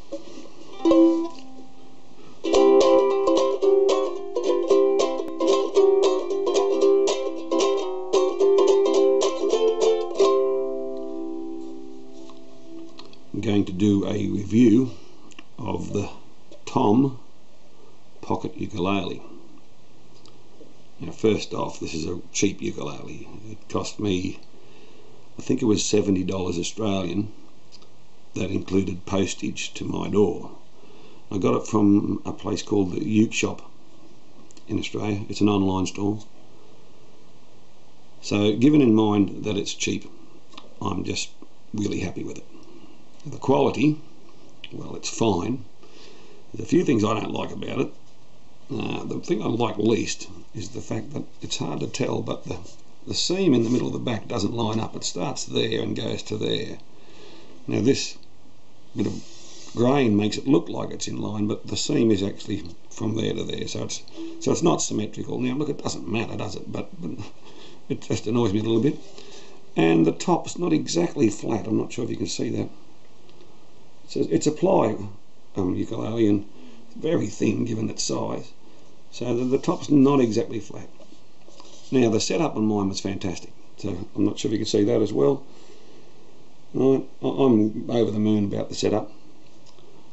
I'm going to do a review of the Tom pocket ukulele. Now, first off, this is a cheap ukulele. It cost me, I think it was $70 Australian. That included postage to my door. I got it from a place called the Uke Shop in Australia. It's an online store. So given in mind that it's cheap, I'm just really happy with it. The quality, well, it's fine. There's a few things I don't like about it. The thing I like least is the fact that it's hard to tell, but the seam in the middle of the back doesn't line up. It starts there and goes to there. Now this bit of grain makes it look like it's in line, but the seam is actually from there to there, so it's not symmetrical. Now look, it doesn't matter, does it? But it just annoys me a little bit. And the top's not exactly flat. I'm not sure if you can see that. So it's a ply ukulele and very thin given its size, so the top's not exactly flat. Now the setup on mine was fantastic, so I'm not sure if you can see that as well. Right, I'm over the moon about the setup.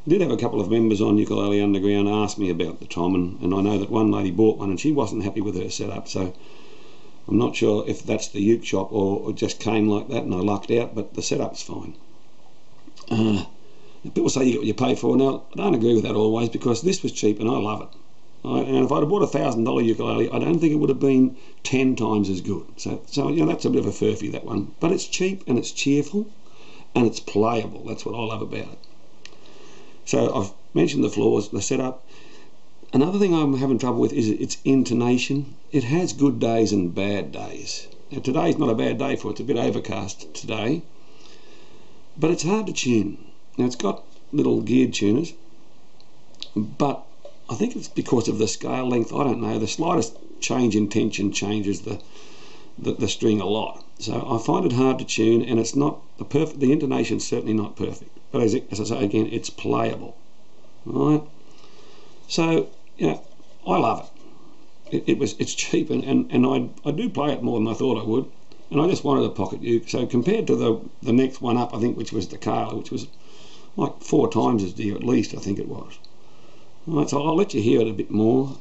I did have a couple of members on Ukulele Underground ask me about the Tom, and I know that one lady bought one and she wasn't happy with her setup, so I'm not sure if that's the Uke Shop or it just came like that and I lucked out, but the setup's fine. People say you get what you pay for. Now, I don't agree with that always, because this was cheap and I love it. And if I'd have bought a $1,000 ukulele, I don't think it would have been 10 times as good. So you know, that's a bit of a furphy, that one. But it's cheap and it's cheerful and it's playable. That's what I love about it. So I've mentioned the floors, the setup. Another thing I'm having trouble with is its intonation. It has good days and bad days. Now, today's not a bad day for it. It's a bit overcast today. But it's hard to tune. Now it's got little geared tuners, but I think it's because of the scale length. I don't know. The slightest change in tension changes the string a lot. So I find it hard to tune, and it's not the perfect. The intonation's certainly not perfect. But as I say again, it's playable. Right. So you know, I love it. It's cheap, and I do play it more than I thought I would. And I just wanted a pocket uke. So compared to the next one up, I think, which was the Carla, which was like 4 times as dear at least, I think it was. Alright, so I'll let you hear it a bit more.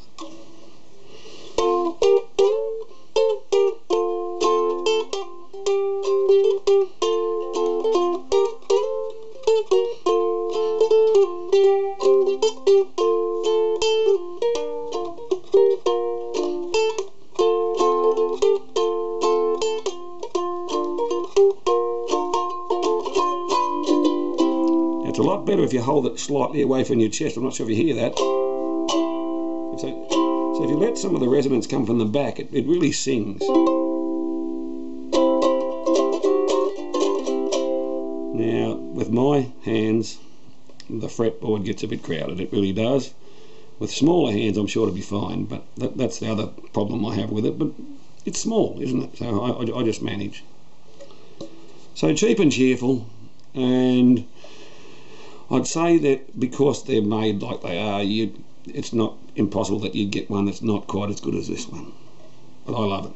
It's a lot better if you hold it slightly away from your chest. I'm not sure if you hear that. So if you let some of the resonance come from the back, it really sings. Now, with my hands, the fretboard gets a bit crowded. It really does. With smaller hands, I'm sure it'll be fine, but that's the other problem I have with it. But it's small, isn't it? So I just manage. So cheap and cheerful, and I'd say that because they're made like they are, it's not impossible that you'd get one that's not quite as good as this one. But I love it.